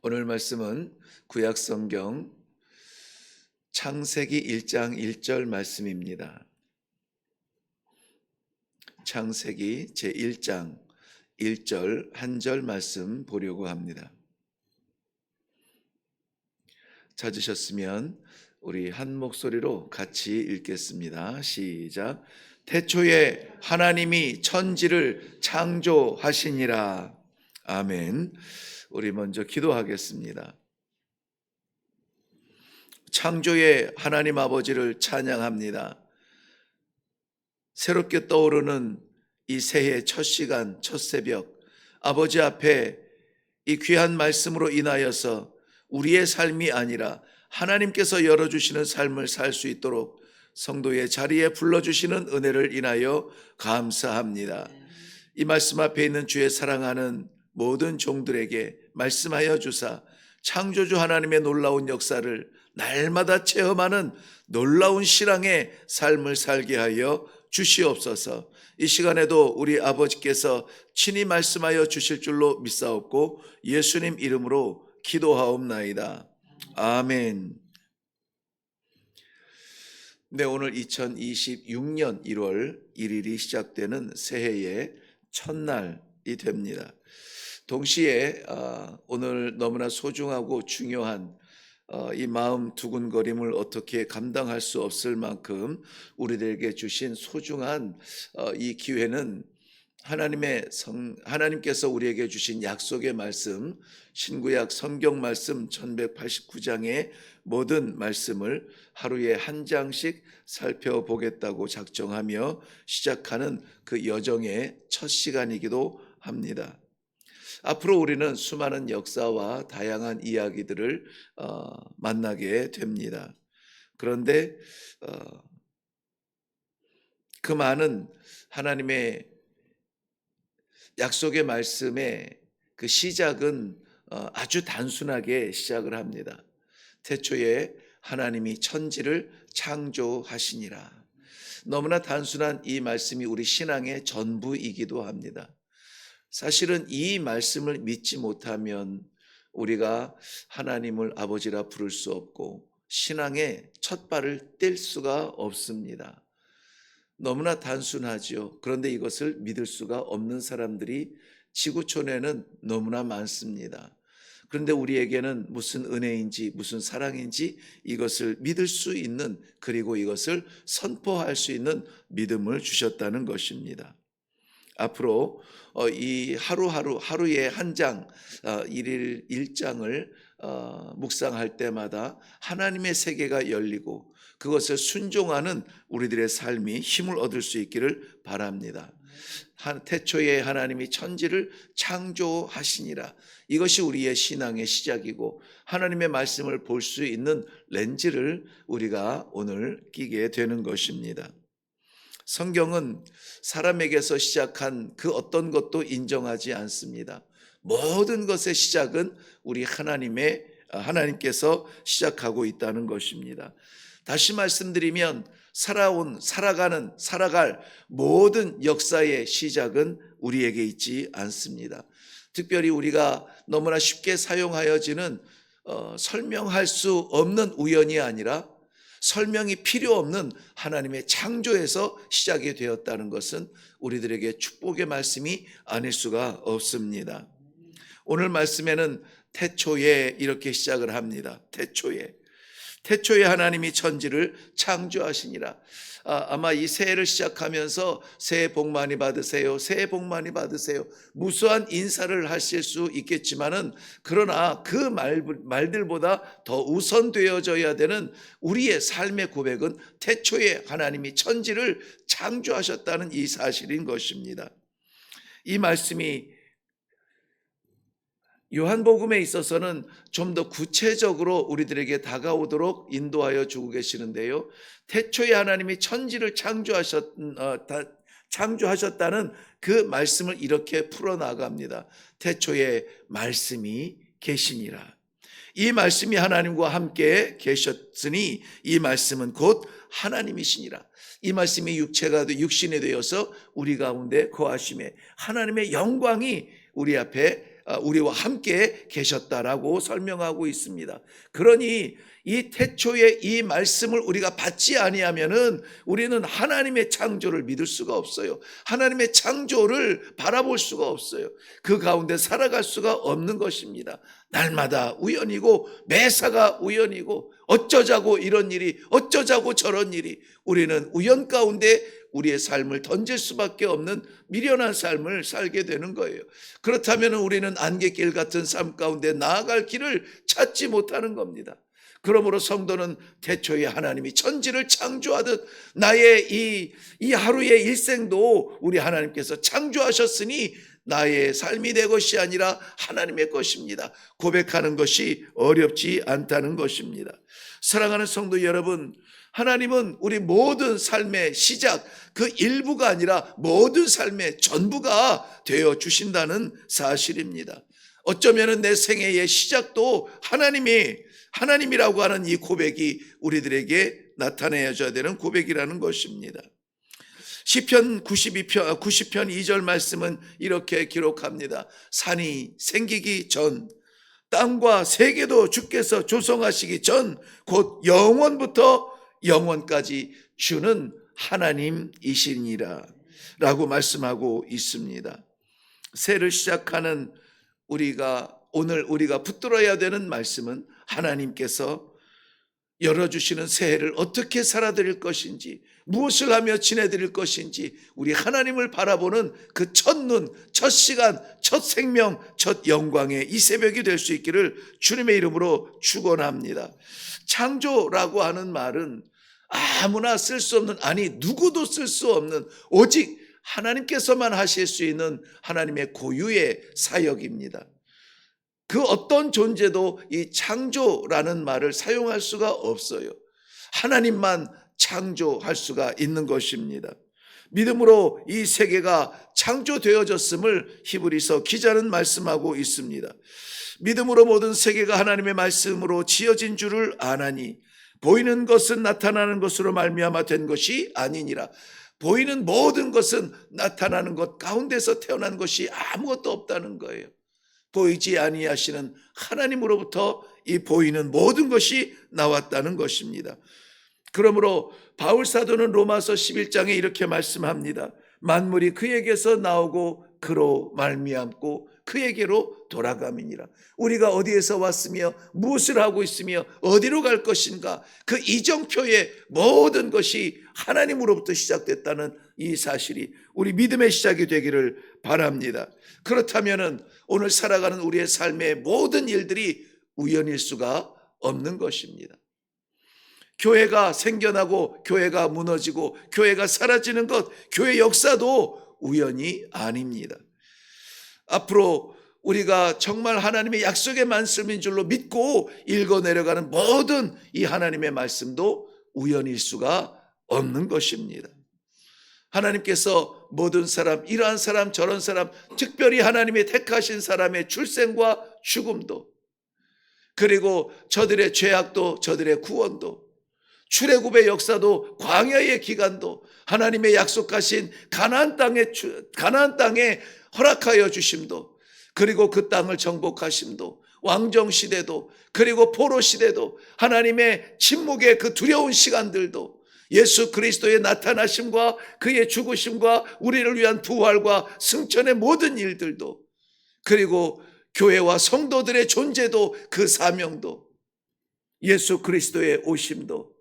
오늘 말씀은 구약성경 창세기 1장 1절 말씀입니다. 창세기 제1장 1절 한 절 말씀 보려고 합니다. 찾으셨으면 우리 한 목소리로 같이 읽겠습니다. 시작. 태초에 하나님이 천지를 창조하시니라. 아멘. 우리 먼저 기도하겠습니다. 창조의 하나님 아버지를 찬양합니다. 새롭게 떠오르는 이 새해 첫 시간, 첫 새벽, 아버지 앞에 이 귀한 말씀으로 인하여서 우리의 삶이 아니라 하나님께서 열어주시는 삶을 살 수 있도록 성도의 자리에 불러주시는 은혜를 인하여 감사합니다. 이 말씀 앞에 있는 주의 사랑하는 모든 종들에게 말씀하여 주사 창조주 하나님의 놀라운 역사를 날마다 체험하는 놀라운 신앙의 삶을 살게 하여 주시옵소서. 이 시간에도 우리 아버지께서 친히 말씀하여 주실 줄로 믿사옵고 예수님 이름으로 기도하옵나이다. 아멘. 네, 오늘 2026년 1월 1일이 시작되는 새해의 첫날이 됩니다. 동시에 오늘 너무나 소중하고 중요한 이 마음 두근거림을 어떻게 감당할 수 없을 만큼 우리들에게 주신 소중한 이 기회는 하나님께서 우리에게 주신 약속의 말씀, 신구약 성경 말씀 1189장의 모든 말씀을 하루에 한 장씩 살펴보겠다고 작정하며 시작하는 그 여정의 첫 시간이기도 합니다. 앞으로 우리는 수많은 역사와 다양한 이야기들을 만나게 됩니다. 그런데 그 많은 하나님의 약속의 말씀의 그 시작은 아주 단순하게 시작을 합니다. 태초에 하나님이 천지를 창조하시니라. 너무나 단순한 이 말씀이 우리 신앙의 전부이기도 합니다. 사실은 이 말씀을 믿지 못하면 우리가 하나님을 아버지라 부를 수 없고 신앙의 첫 발을 뗄 수가 없습니다. 너무나 단순하죠. 그런데 이것을 믿을 수가 없는 사람들이 지구촌에는 너무나 많습니다. 그런데 우리에게는 무슨 은혜인지 무슨 사랑인지 이것을 믿을 수 있는, 그리고 이것을 선포할 수 있는 믿음을 주셨다는 것입니다. 앞으로 이 하루에 한 장, 일일 1장을 묵상할 때마다 하나님의 세계가 열리고 그것을 순종하는 우리들의 삶이 힘을 얻을 수 있기를 바랍니다. 태초에 하나님이 천지를 창조하시니라. 이것이 우리의 신앙의 시작이고 하나님의 말씀을 볼 수 있는 렌즈를 우리가 오늘 끼게 되는 것입니다. 성경은 사람에게서 시작한 그 어떤 것도 인정하지 않습니다. 모든 것의 시작은 우리 하나님께서 시작하고 있다는 것입니다. 다시 말씀드리면 살아갈 모든 역사의 시작은 우리에게 있지 않습니다. 특별히 우리가 너무나 쉽게 사용하여지는 설명할 수 없는 우연이 아니라 설명이 필요 없는 하나님의 창조에서 시작이 되었다는 것은 우리들에게 축복의 말씀이 아닐 수가 없습니다. 오늘 말씀에는 태초에 이렇게 시작을 합니다. 태초에 하나님이 천지를 창조하시니라. 아마 이 새해를 시작하면서 새해 복 많이 받으세요, 새해 복 많이 받으세요, 무수한 인사를 하실 수 있겠지만은, 그러나 그 말들보다 더 우선되어져야 되는 우리의 삶의 고백은 태초에 하나님이 천지를 창조하셨다는 이 사실인 것입니다. 이 말씀이 요한복음에 있어서는 좀 더 구체적으로 우리들에게 다가오도록 인도하여 주고 계시는데요. 태초에 하나님이 천지를 창조하셨다는 그 말씀을 이렇게 풀어나갑니다. 태초에 말씀이 계시니라. 이 말씀이 하나님과 함께 계셨으니 이 말씀은 곧 하나님이시니라. 이 말씀이 육신이 되어서 우리 가운데 거하심에 하나님의 영광이 우리 앞에 우리와 함께 계셨다라고 설명하고 있습니다. 그러니 이 태초에 이 말씀을 우리가 받지 아니하면은 우리는 하나님의 창조를 믿을 수가 없어요. 하나님의 창조를 바라볼 수가 없어요. 그 가운데 살아갈 수가 없는 것입니다. 날마다 우연이고 매사가 우연이고 어쩌자고 이런 일이 어쩌자고 저런 일이, 우리는 우연 가운데 우리의 삶을 던질 수밖에 없는 미련한 삶을 살게 되는 거예요. 그렇다면 우리는 안갯길 같은 삶 가운데 나아갈 길을 찾지 못하는 겁니다. 그러므로 성도는 태초에 하나님이 천지를 창조하듯 나의 이 하루의 일생도 우리 하나님께서 창조하셨으니 나의 삶이 내 것이 아니라 하나님의 것입니다. 고백하는 것이 어렵지 않다는 것입니다. 사랑하는 성도 여러분, 하나님은 우리 모든 삶의 시작, 그 일부가 아니라 모든 삶의 전부가 되어 주신다는 사실입니다. 어쩌면 내 생애의 시작도 하나님이라고 하는 이 고백이 우리들에게 나타내줘야 되는 고백이라는 것입니다. 시편 90편 2절 말씀은 이렇게 기록합니다. 산이 생기기 전, 땅과 세계도 주께서 조성하시기 전, 곧 영원부터 영원까지 주는 하나님이시니라 라고 말씀하고 있습니다. 새를 시작하는 오늘 우리가 붙들어야 되는 말씀은 하나님께서 열어주시는 새해를 어떻게 살아드릴 것인지, 무엇을 하며 지내드릴 것인지, 우리 하나님을 바라보는 그 첫눈, 첫 시간, 첫 생명, 첫 영광의 이 새벽이 될 수 있기를 주님의 이름으로 축원합니다. 창조라고 하는 말은 아무나 쓸 수 없는, 아니 누구도 쓸 수 없는, 오직 하나님께서만 하실 수 있는 하나님의 고유의 사역입니다. 그 어떤 존재도 이 창조라는 말을 사용할 수가 없어요. 하나님만 창조할 수가 있는 것입니다. 믿음으로 이 세계가 창조되어졌음을 히브리서 기자는 말씀하고 있습니다. 믿음으로 모든 세계가 하나님의 말씀으로 지어진 줄을 아나니 보이는 것은 나타나는 것으로 말미암아 된 것이 아니니라. 보이는 모든 것은 나타나는 것 가운데서 태어난 것이 아무것도 없다는 거예요. 보이지 아니하시는 하나님으로부터 이 보이는 모든 것이 나왔다는 것입니다. 그러므로 바울 사도는 로마서 11장에 이렇게 말씀합니다. 만물이 그에게서 나오고 그로 말미암고 그에게로 돌아감이니라. 우리가 어디에서 왔으며 무엇을 하고 있으며 어디로 갈 것인가, 그 이정표의 모든 것이 하나님으로부터 시작됐다는 이 사실이 우리 믿음의 시작이 되기를 바랍니다. 그렇다면 오늘 살아가는 우리의 삶의 모든 일들이 우연일 수가 없는 것입니다. 교회가 생겨나고 교회가 무너지고 교회가 사라지는 것, 교회 역사도 우연이 아닙니다. 앞으로 우리가 정말 하나님의 약속의 말씀인 줄로 믿고 읽어내려가는 모든 이 하나님의 말씀도 우연일 수가 없는 것입니다. 하나님께서 모든 사람, 이러한 사람 저런 사람, 특별히 하나님의 택하신 사람의 출생과 죽음도, 그리고 저들의 죄악도 저들의 구원도, 출애굽의 역사도 광야의 기간도, 하나님의 약속하신 가나안 땅에 허락하여 주심도, 그리고 그 땅을 정복하심도, 왕정 시대도, 그리고 포로 시대도, 하나님의 침묵의 그 두려운 시간들도, 예수 그리스도의 나타나심과 그의 죽으심과 우리를 위한 부활과 승천의 모든 일들도, 그리고 교회와 성도들의 존재도, 그 사명도, 예수 그리스도의 오심도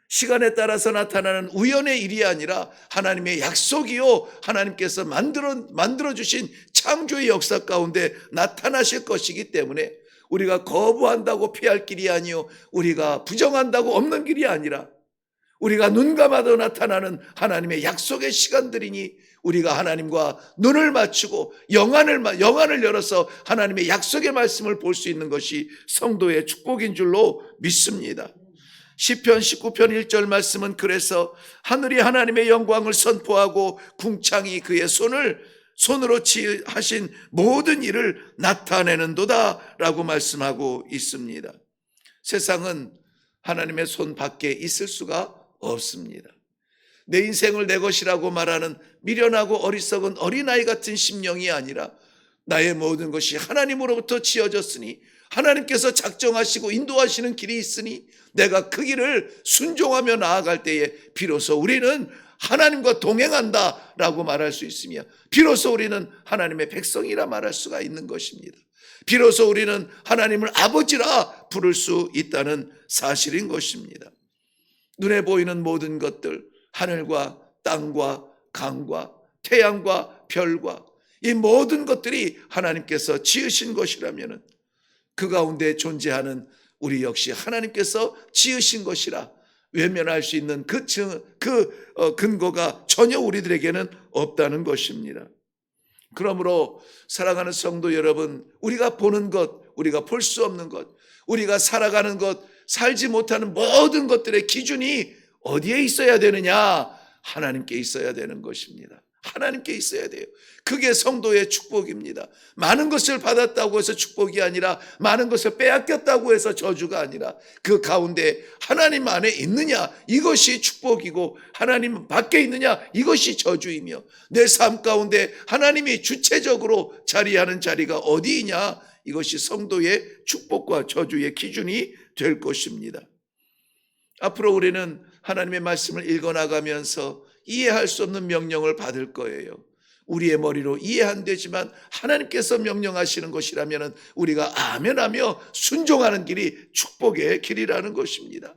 시간에 따라서 나타나는 우연의 일이 아니라 하나님의 약속이요, 하나님께서 만들어주신 창조의 역사 가운데 나타나실 것이기 때문에 우리가 거부한다고 피할 길이 아니요, 우리가 부정한다고 없는 길이 아니라 우리가 눈 감아도 나타나는 하나님의 약속의 시간들이니 우리가 하나님과 눈을 맞추고 영안을 열어서 하나님의 약속의 말씀을 볼 수 있는 것이 성도의 축복인 줄로 믿습니다. 시편 19편 1절 말씀은 그래서 하늘이 하나님의 영광을 선포하고 궁창이 그의 손으로 하신 모든 일을 나타내는도다 라고 말씀하고 있습니다. 세상은 하나님의 손 밖에 있을 수가 없습니다. 내 인생을 내 것이라고 말하는 미련하고 어리석은 어린아이 같은 심령이 아니라 나의 모든 것이 하나님으로부터 지어졌으니 하나님께서 작정하시고 인도하시는 길이 있으니 내가 그 길을 순종하며 나아갈 때에 비로소 우리는 하나님과 동행한다라고 말할 수 있으며 비로소 우리는 하나님의 백성이라 말할 수가 있는 것입니다. 비로소 우리는 하나님을 아버지라 부를 수 있다는 사실인 것입니다. 눈에 보이는 모든 것들, 하늘과 땅과 강과 태양과 별과 이 모든 것들이 하나님께서 지으신 것이라면 그 가운데 존재하는 우리 역시 하나님께서 지으신 것이라 외면할 수 있는 그 근거가 전혀 우리들에게는 없다는 것입니다. 그러므로 사랑하는 성도 여러분, 우리가 보는 것, 우리가 볼 수 없는 것, 우리가 살아가는 것, 살지 못하는 모든 것들의 기준이 어디에 있어야 되느냐? 하나님께 있어야 되는 것입니다. 하나님께 있어야 돼요. 그게 성도의 축복입니다. 많은 것을 받았다고 해서 축복이 아니라 많은 것을 빼앗겼다고 해서 저주가 아니라 그 가운데 하나님 안에 있느냐 이것이 축복이고 하나님 밖에 있느냐 이것이 저주이며 내 삶 가운데 하나님이 주체적으로 자리하는 자리가 어디이냐 이것이 성도의 축복과 저주의 기준이 될 것입니다. 앞으로 우리는 하나님의 말씀을 읽어나가면서 이해할 수 없는 명령을 받을 거예요. 우리의 머리로 이해 안 되지만 하나님께서 명령하시는 것이라면 우리가 아멘하며 순종하는 길이 축복의 길이라는 것입니다.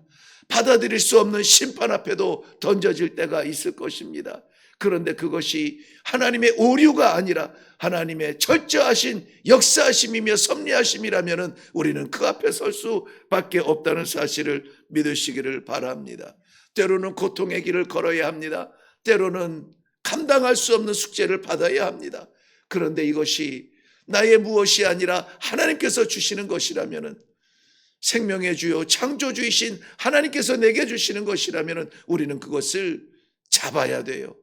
받아들일 수 없는 심판 앞에도 던져질 때가 있을 것입니다. 그런데 그것이 하나님의 오류가 아니라 하나님의 철저하신 역사하심이며 섭리하심이라면 우리는 그 앞에 설 수밖에 없다는 사실을 믿으시기를 바랍니다. 때로는 고통의 길을 걸어야 합니다. 때로는 감당할 수 없는 숙제를 받아야 합니다. 그런데 이것이 나의 무엇이 아니라 하나님께서 주시는 것이라면, 생명의 주요 창조주이신 하나님께서 내게 주시는 것이라면 우리는 그것을 잡아야 돼요.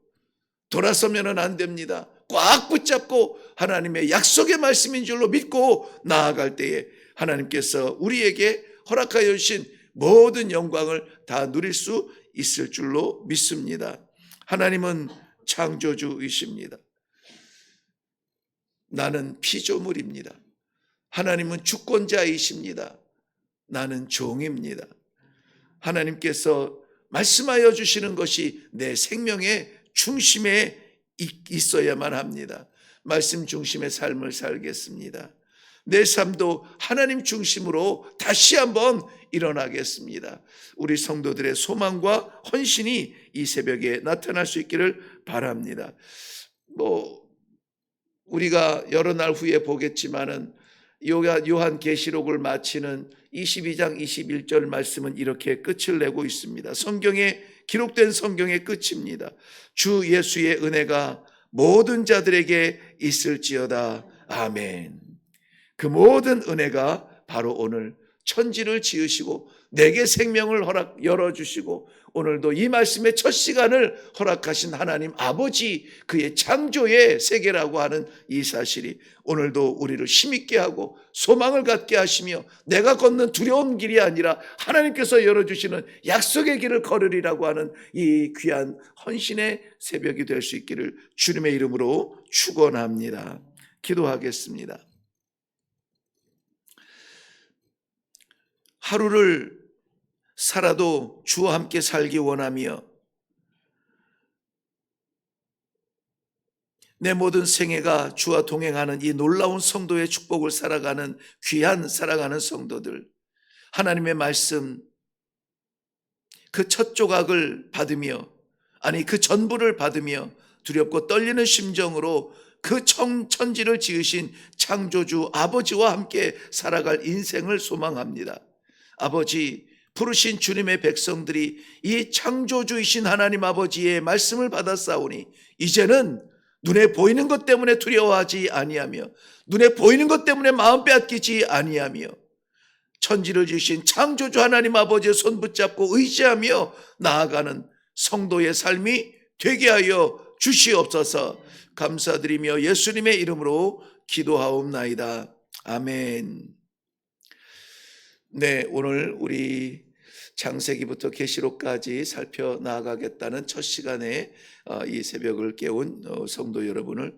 돌아서면 안 됩니다. 꽉 붙잡고 하나님의 약속의 말씀인 줄로 믿고 나아갈 때에 하나님께서 우리에게 허락하여 주신 모든 영광을 다 누릴 수 있을 줄로 믿습니다. 하나님은 창조주이십니다. 나는 피조물입니다. 하나님은 주권자이십니다. 나는 종입니다. 하나님께서 말씀하여 주시는 것이 내 생명의 중심에 있어야만 합니다. 말씀 중심의 삶을 살겠습니다. 내 삶도 하나님 중심으로 다시 한번 일어나겠습니다. 우리 성도들의 소망과 헌신이 이 새벽에 나타날 수 있기를 바랍니다. 우리가 여러 날 후에 보겠지만은 요한계시록을 마치는 22장 21절 말씀은 이렇게 끝을 내고 있습니다. 성경에 기록된 성경의 끝입니다. 주 예수의 은혜가 모든 자들에게 있을지어다. 아멘. 그 모든 은혜가 바로 오늘 천지를 지으시고 내게 생명을 열어주시고 오늘도 이 말씀의 첫 시간을 허락하신 하나님 아버지, 그의 창조의 세계라고 하는 이 사실이 오늘도 우리를 힘있게 하고 소망을 갖게 하시며 내가 걷는 두려운 길이 아니라 하나님께서 열어주시는 약속의 길을 걸으리라고 하는 이 귀한 헌신의 새벽이 될 수 있기를 주님의 이름으로 축원합니다. 기도하겠습니다. 하루를 살아도 주와 함께 살기 원하며 내 모든 생애가 주와 동행하는 이 놀라운 성도의 축복을 살아가는 귀한 살아가는 성도들, 하나님의 말씀 그 첫 조각을 받으며 그 전부를 받으며 두렵고 떨리는 심정으로 그 천지를 지으신 창조주 아버지와 함께 살아갈 인생을 소망합니다. 아버지, 부르신 주님의 백성들이 이 창조주이신 하나님 아버지의 말씀을 받았사오니 이제는 눈에 보이는 것 때문에 두려워하지 아니하며 눈에 보이는 것 때문에 마음 빼앗기지 아니하며 천지를 지으신 창조주 하나님 아버지의 손 붙잡고 의지하며 나아가는 성도의 삶이 되게 하여 주시옵소서. 감사드리며 예수님의 이름으로 기도하옵나이다. 아멘. 네, 오늘 우리 창세기부터 계시록까지 살펴나가겠다는 첫 시간에 이 새벽을 깨운 성도 여러분을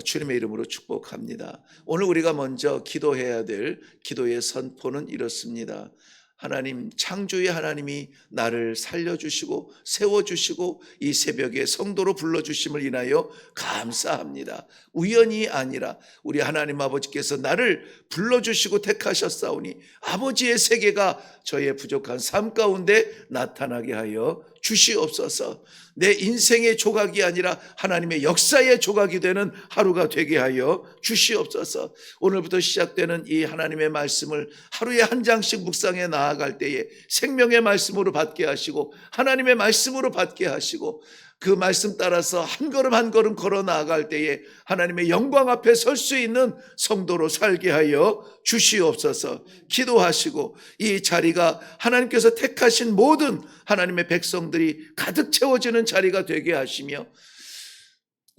주님의 이름으로 축복합니다. 오늘 우리가 먼저 기도해야 될 기도의 선포는 이렇습니다. 하나님, 창조의 하나님이 나를 살려주시고 세워주시고 이 새벽에 성도로 불러주심을 인하여 감사합니다. 우연이 아니라 우리 하나님 아버지께서 나를 불러주시고 택하셨사오니 아버지의 세계가 저의 부족한 삶 가운데 나타나게 하여 주시옵소서. 내 인생의 조각이 아니라 하나님의 역사의 조각이 되는 하루가 되게 하여 주시옵소서. 오늘부터 시작되는 이 하나님의 말씀을 하루에 한 장씩 묵상해 나아갈 때에 생명의 말씀으로 받게 하시고 하나님의 말씀으로 받게 하시고 그 말씀 따라서 한 걸음 한 걸음 걸어 나아갈 때에 하나님의 영광 앞에 설 수 있는 성도로 살게 하여 주시옵소서. 기도하시고 이 자리가 하나님께서 택하신 모든 하나님의 백성들이 가득 채워지는 자리가 되게 하시며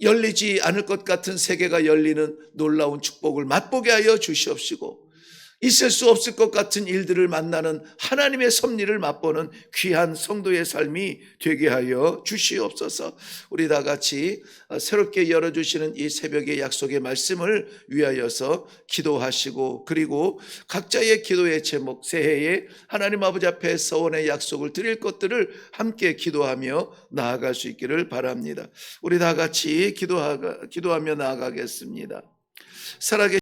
열리지 않을 것 같은 세계가 열리는 놀라운 축복을 맛보게 하여 주시옵시고 있을 수 없을 것 같은 일들을 만나는 하나님의 섭리를 맛보는 귀한 성도의 삶이 되게 하여 주시옵소서. 우리 다 같이 새롭게 열어주시는 이 새벽의 약속의 말씀을 위하여서 기도하시고 그리고 각자의 기도의 제목, 새해에 하나님 아버지 앞에 서원의 약속을 드릴 것들을 함께 기도하며 나아갈 수 있기를 바랍니다. 우리 다 같이 기도하며 나아가겠습니다. 살아계신